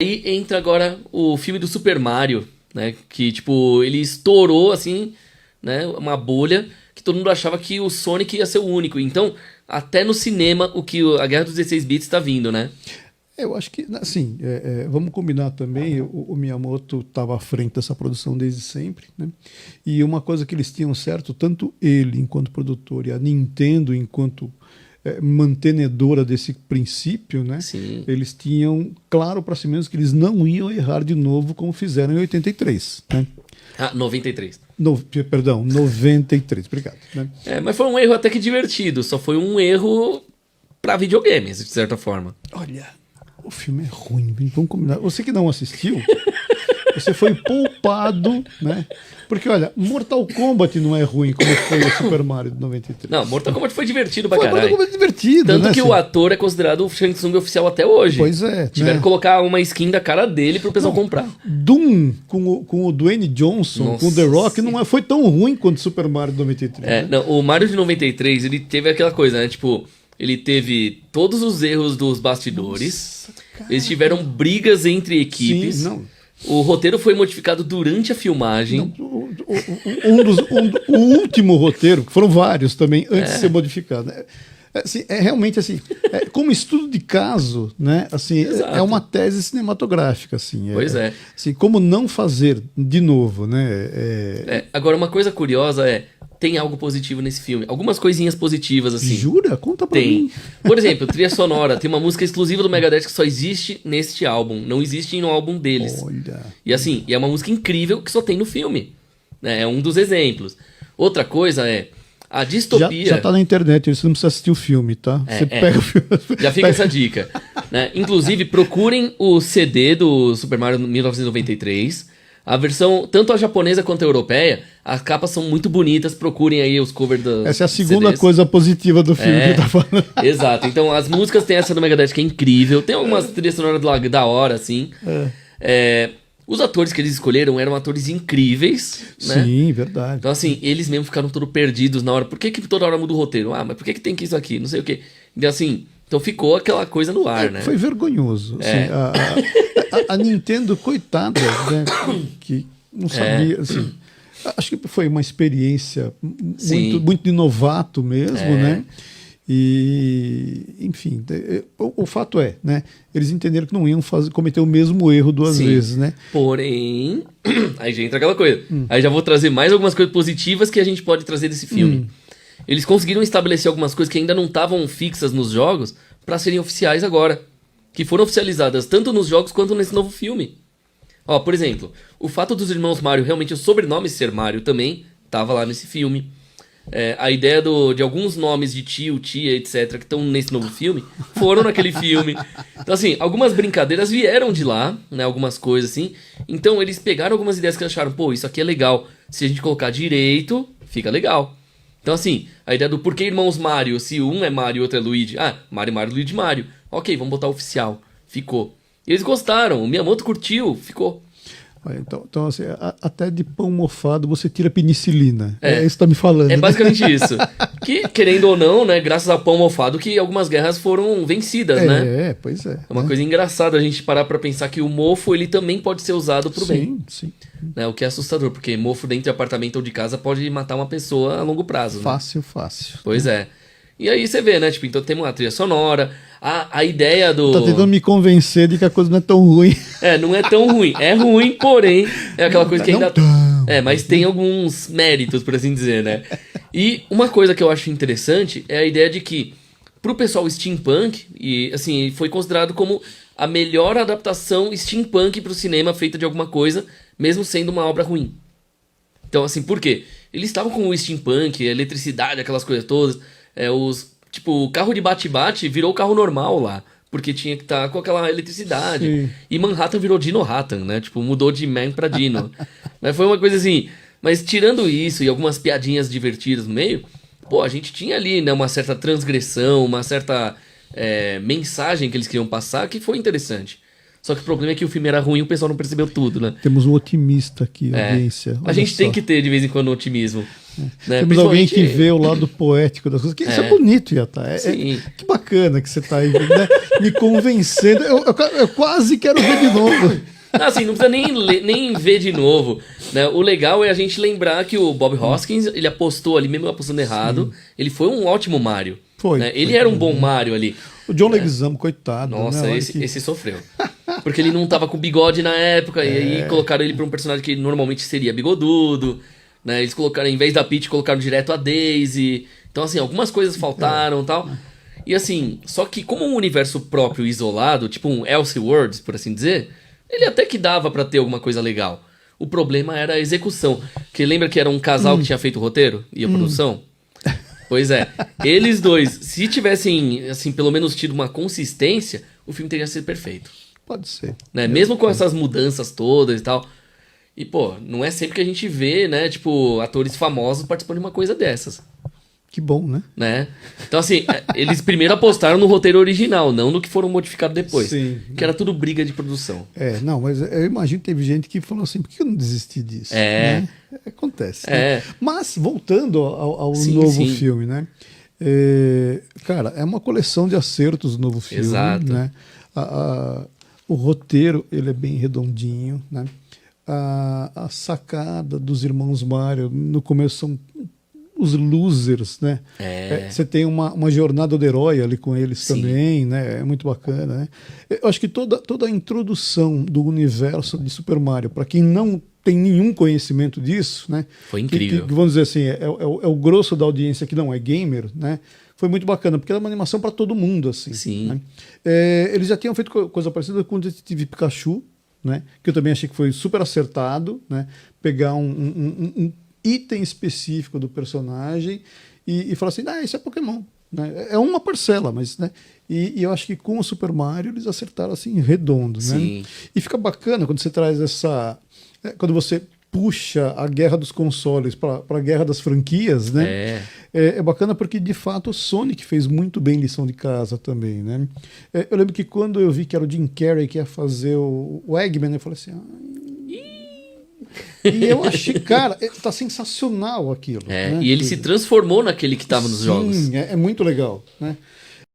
Aí entra agora o filme do Super Mario, né? Que, tipo, ele estourou, assim, né? Uma bolha que todo mundo achava que o Sonic ia ser o único. Então, até no cinema, a Guerra dos 16 Bits tá vindo, né? Eu acho que, assim, vamos combinar também, o Miyamoto estava à frente dessa produção desde sempre, né? E uma coisa que eles tinham certo, tanto ele enquanto produtor e a Nintendo enquanto mantenedora desse princípio, né? Sim. Eles tinham claro para si mesmos que eles não iam errar de novo como fizeram em 83, né? 93. Perdão, 93, obrigado. Né? Mas foi um erro até que divertido, só foi um erro pra videogames, de certa forma. Olha, o filme é ruim, vamos combinar. Você que não assistiu, você foi poupado, né? Porque, olha, Mortal Kombat não é ruim como foi o Super Mario de 93. Não, Mortal Kombat foi divertido pra Mortal caralho. Kombat divertido, Tanto né? que o ator é considerado o Shang Tsung oficial até hoje. Pois é. Tiveram né? que colocar uma skin da cara dele pro pessoal comprar. Doom com o Dwayne Johnson, Nossa, com o The Rock, sim. não foi tão ruim quanto o Super Mario de 93. né? Não, o Mario de 93, ele teve aquela coisa, né? Tipo, ele teve todos os erros dos bastidores. Nossa, eles tiveram brigas entre equipes. Sim, não. O roteiro foi modificado durante a filmagem. O último roteiro, que foram vários também, antes de ser modificado. Assim, realmente assim, como estudo de caso, né? Assim, Exato. é uma tese cinematográfica, assim. Pois é. Assim, como não fazer de novo, né? Agora, uma coisa curiosa tem algo positivo nesse filme. Algumas coisinhas positivas, assim. Jura? Conta pra Tem. mim. Por exemplo, trilha sonora. Tem uma música exclusiva do Megadeth que só existe neste álbum. Não existe no álbum deles. Olha. E assim, é uma música incrível que só tem no filme. Né? É um dos exemplos. Outra coisa a distopia... Já tá na internet, você não precisa assistir o filme, tá? Você pega o filme... Já fica essa dica. Né? Inclusive, procurem o CD do Super Mario 1993. A versão, tanto a japonesa quanto a europeia, as capas são muito bonitas. Procurem aí os covers das Essa é a segunda CDs. coisa positiva do filme que tá falando. Exato. Então, as músicas tem essa do Megadeth que é incrível. Tem algumas trilhas sonoras da hora, assim. Os atores que eles escolheram eram atores incríveis, né? Sim, verdade. Então, assim, eles mesmo ficaram todos perdidos na hora. Por que toda hora muda o roteiro? Mas por que tem que isso aqui? Não sei o quê. Então, assim, ficou aquela coisa no ar, né? Foi vergonhoso. Assim, a Nintendo, coitada, né? Que não sabia, assim... Acho que foi uma experiência muito de novato mesmo, né? E, enfim, o fato né? Eles entenderam que não iam cometer o mesmo erro duas vezes, né? Porém, aí já entra aquela coisa. Aí já vou trazer mais algumas coisas positivas que a gente pode trazer desse filme. Eles conseguiram estabelecer algumas coisas que ainda não estavam fixas nos jogos para serem oficiais agora. Que foram oficializadas tanto nos jogos quanto nesse novo filme. Ó, por exemplo, o fato dos irmãos Mario, realmente o sobrenome ser Mario também tava lá nesse filme. A ideia de alguns nomes de tio, tia, etc, que estão nesse novo filme, foram naquele filme. Então, assim, algumas brincadeiras vieram de lá, né? Algumas coisas assim. Então, eles pegaram algumas ideias que acharam, pô, isso aqui é legal. Se a gente colocar direito, fica legal. Então, assim, a ideia do porquê irmãos Mario, se um é Mario e outro é Luigi. Mario, Luigi, Mario. Ok, vamos botar oficial. Ficou. E eles gostaram, o Miyamoto curtiu, ficou. Então assim, até de pão mofado você tira penicilina. É isso que tá me falando. É né? basicamente isso. Que, querendo ou não, né, graças ao pão mofado, que algumas guerras foram vencidas, né? Pois é. É uma coisa engraçada a gente parar pra pensar que o mofo, ele também pode ser usado pro bem. Sim. Né, o que é assustador, porque mofo dentro de apartamento ou de casa pode matar uma pessoa a longo prazo. Né? Fácil. Pois é. E aí você vê, né? Tipo, então tem uma trilha sonora, a ideia do... Tá tentando me convencer de que a coisa não é tão ruim. Não é tão ruim. É ruim, porém, é aquela coisa que ainda... mas tem alguns méritos, por assim dizer, né? E uma coisa que eu acho interessante é a ideia de que, pro pessoal steampunk, e assim, foi considerado como a melhor adaptação steampunk pro cinema feita de alguma coisa, mesmo sendo uma obra ruim. Então, assim, por quê? Eles estavam com o steampunk, a eletricidade, aquelas coisas todas... Tipo, o carro de bate-bate virou carro normal lá. Porque tinha que estar com aquela eletricidade. Sim. E Manhattan virou Dino-Hattan, né? Tipo, mudou de Man pra Dino. Mas foi uma coisa assim... Mas tirando isso e algumas piadinhas divertidas no meio... Pô, a gente tinha ali, né? Uma certa transgressão, uma certa mensagem que eles queriam passar que foi interessante. Só que o problema é que o filme era ruim e o pessoal não percebeu tudo, né? Temos um otimista aqui, audiência. A gente tem que ter de vez em quando um otimismo. Né? Temos alguém que vê o lado poético das coisas. Isso é bonito, Yata. Que bacana que você está aí, né? Me convencendo. Eu quase quero ver de novo. Não, assim, não precisa nem ver de novo. Né? O legal é a gente lembrar que o Bob Hoskins, ele apostou ali, mesmo apostando errado, ele foi um ótimo Mario. Né? Ele era um bom Mario ali. O John Leguizamo, coitado. Nossa, né? esse sofreu. Porque ele não tava com bigode na época, e aí colocaram ele pra um personagem que normalmente seria bigodudo. Né? Eles colocaram, em vez da Peach, colocaram direto a Daisy. Então, assim, algumas coisas faltaram e tal. E assim, só que como um universo próprio isolado, tipo um Elseworlds, por assim dizer, ele até que dava pra ter alguma coisa legal. O problema era a execução. Porque lembra que era um casal que tinha feito o roteiro e a produção? Pois é. Eles dois, se tivessem, assim, pelo menos tido uma consistência, o filme teria sido perfeito. Pode ser. Né? Mesmo com essas mudanças todas e tal. E, pô, não é sempre que a gente vê, né, tipo, atores famosos participando de uma coisa dessas. Que bom, né? Então, assim, eles primeiro apostaram no roteiro original, não no que foram modificados depois. Sim. Que era tudo briga de produção. Não, mas eu imagino que teve gente que falou assim, por que eu não desisti disso? Né? Acontece. Né? Mas, voltando ao novo filme, né? Cara, é uma coleção de acertos o novo filme. Exato. Né? O roteiro, ele é bem redondinho, né? A sacada dos irmãos Mario, no começo são os losers, né? Você tem uma jornada do herói ali com eles também, né? É muito bacana, né? Eu acho que toda a introdução do universo de Super Mario, para quem não tem nenhum conhecimento disso, né? Foi incrível. Que, vamos dizer assim, é o grosso da audiência que não é gamer, né? Foi muito bacana, porque era uma animação para todo mundo, assim. Sim. Né? Eles já tinham feito coisa parecida com o Detetive Pikachu, né? Que eu também achei que foi super acertado, né? Pegar um item específico do personagem e falar assim, isso é Pokémon. Né? É uma parcela, mas... Né? E eu acho que com o Super Mario eles acertaram assim, redondo. Né? E fica bacana quando você traz essa... Quando você puxa a guerra dos consoles para a guerra das franquias, né? É bacana porque, de fato, o Sonic fez muito bem lição de casa também, né? Eu lembro que quando eu vi que era o Jim Carrey que ia fazer o Eggman, eu falei assim... E eu achei, cara, tá sensacional aquilo. Né? E ele se transformou naquele que estava nos jogos. Sim, é muito legal, né?